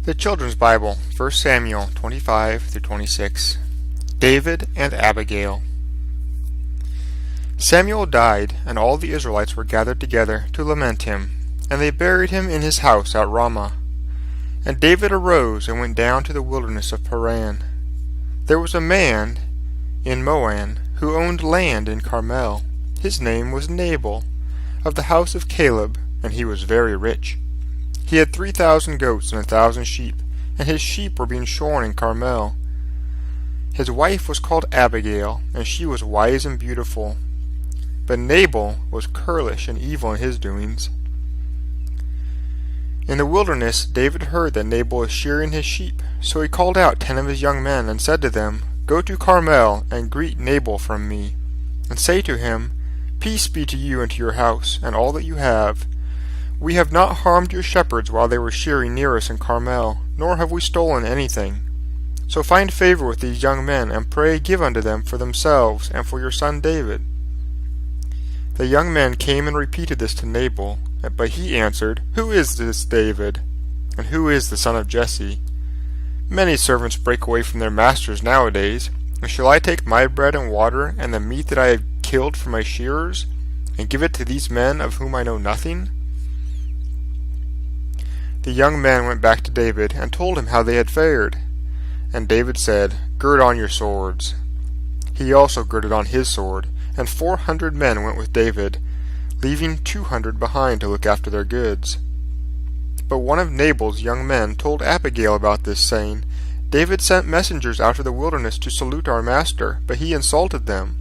The Children's Bible, 1 Samuel 25-26. David and Abigail. Samuel died, and all the Israelites were gathered together to lament him, and they buried him in his house at Ramah. And David arose and went down to the wilderness of Paran. There was a man in Moab who owned land in Carmel. His name was Nabal, of the house of Caleb, and he was very rich. He had 3,000 goats and 1,000 sheep, and his sheep were being shorn in Carmel. His wife was called Abigail, and she was wise and beautiful. But Nabal was churlish and evil in his doings. In the wilderness David heard that Nabal was shearing his sheep, so he called out 10 of his young men, and said to them, "Go to Carmel, and greet Nabal from me, and say to him, Peace be to you and to your house, and all that you have. We have not harmed your shepherds while they were shearing near us in Carmel, nor have we stolen anything. So find favor with these young men, and pray give unto them for themselves and for your son David." The young men came and repeated this to Nabal, but he answered, "Who is this David? And who is the son of Jesse? Many servants break away from their masters nowadays, and shall I take my bread and water, and the meat that I have killed for my shearers, and give it to these men of whom I know nothing?" The young men went back to David, and told him how they had fared. And David said, "Gird on your swords." He also girded on his sword, and 400 men went with David, leaving 200 behind to look after their goods. But one of Nabal's young men told Abigail about this, saying, "David sent messengers out of the wilderness to salute our master, but he insulted them.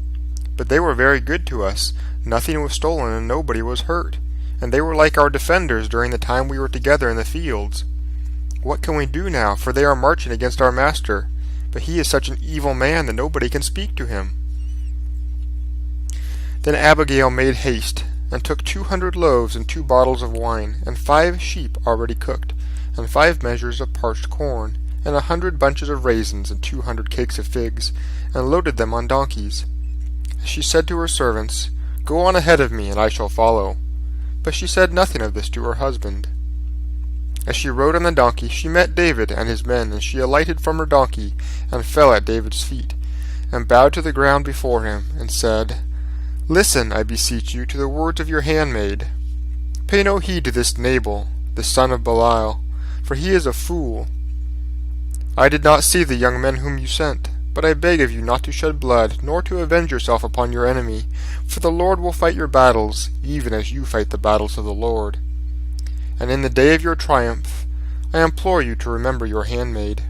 But they were very good to us. Nothing was stolen, and nobody was hurt. And they were like our defenders during the time we were together in the fields. What can we do now? For they are marching against our master, but he is such an evil man that nobody can speak to him." Then Abigail made haste, and took 200 loaves and 2 bottles of wine, and 5 sheep already cooked, and 5 measures of parched corn, and 100 bunches of raisins, and 200 cakes of figs, and loaded them on donkeys. She said to her servants, "Go on ahead of me, and I shall follow." But she said nothing of this to her husband. As she rode on the donkey, she met David and his men, and she alighted from her donkey, and fell at David's feet, and bowed to the ground before him, and said, "Listen, I beseech you, to the words of your handmaid. Pay no heed to this Nabal, the son of Belial, for he is a fool. I did not see the young men whom you sent, but I beg of you not to shed blood, nor to avenge yourself upon your enemy, for the Lord will fight your battles, even as you fight the battles of the Lord. And in the day of your triumph, I implore you to remember your handmaid."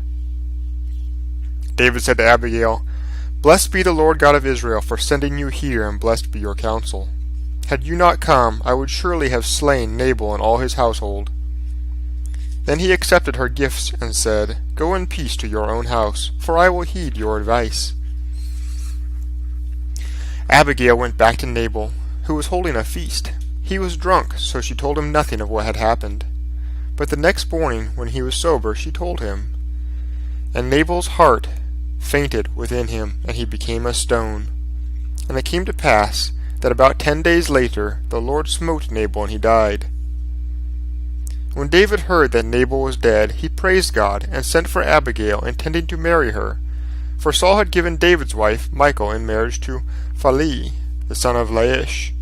David said to Abigail, "Blessed be the Lord God of Israel for sending you here, and blessed be your counsel. Had you not come, I would surely have slain Nabal and all his household." Then he accepted her gifts, and said, "Go in peace to your own house, for I will heed your advice." Abigail went back to Nabal, who was holding a feast. He was drunk, so she told him nothing of what had happened. But the next morning, when he was sober, she told him. And Nabal's heart fainted within him, and he became a stone. And it came to pass that about 10 days later the Lord smote Nabal, and he died. When David heard that Nabal was dead, he praised God, and sent for Abigail, intending to marry her. For Saul had given David's wife, Michal, in marriage to Phalli, the son of Laish.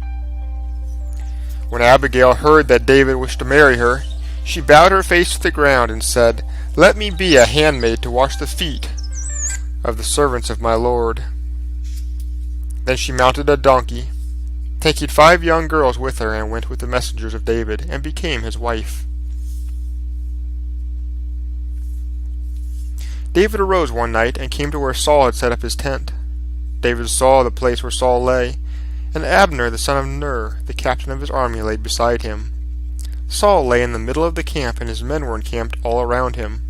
When Abigail heard that David wished to marry her, she bowed her face to the ground, and said, "Let me be a handmaid to wash the feet of the servants of my lord." Then she mounted a donkey, taking 5 young girls with her, and went with the messengers of David, and became his wife. David arose one night, and came to where Saul had set up his tent. David saw the place where Saul lay, and Abner the son of Ner, the captain of his army, lay beside him. Saul lay in the middle of the camp, and his men were encamped all around him.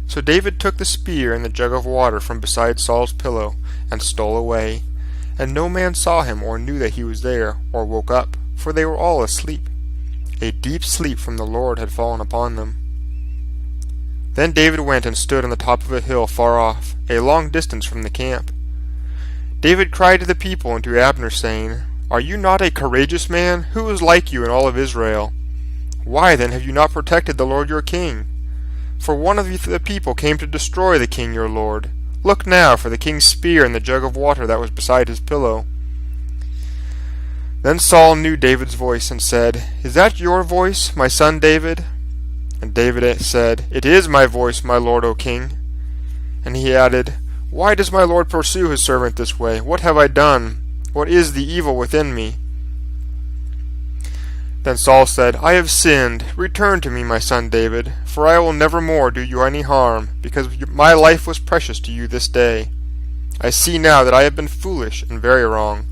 So David took the spear and the jug of water from beside Saul's pillow, and stole away. And no man saw him, or knew that he was there, or woke up, for they were all asleep. A deep sleep from the Lord had fallen upon them. Then David went and stood on the top of a hill far off, a long distance from the camp. David cried to the people and to Abner, saying, "Are you not a courageous man? Who is like you in all of Israel? Why then have you not protected the Lord your king? For one of the people came to destroy the king your lord. Look now for the king's spear and the jug of water that was beside his pillow." Then Saul knew David's voice and said, "Is that your voice, my son David?" And David said, "It is my voice, my lord, O king." And he added, "Why does my lord pursue his servant this way? What have I done? What is the evil within me?" Then Saul said, "I have sinned. Return to me, my son David, for I will never more do you any harm, because my life was precious to you this day. I see now that I have been foolish and very wrong."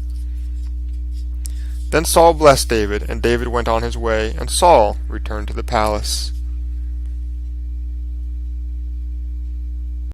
Then Saul blessed David, and David went on his way, and Saul returned to the palace.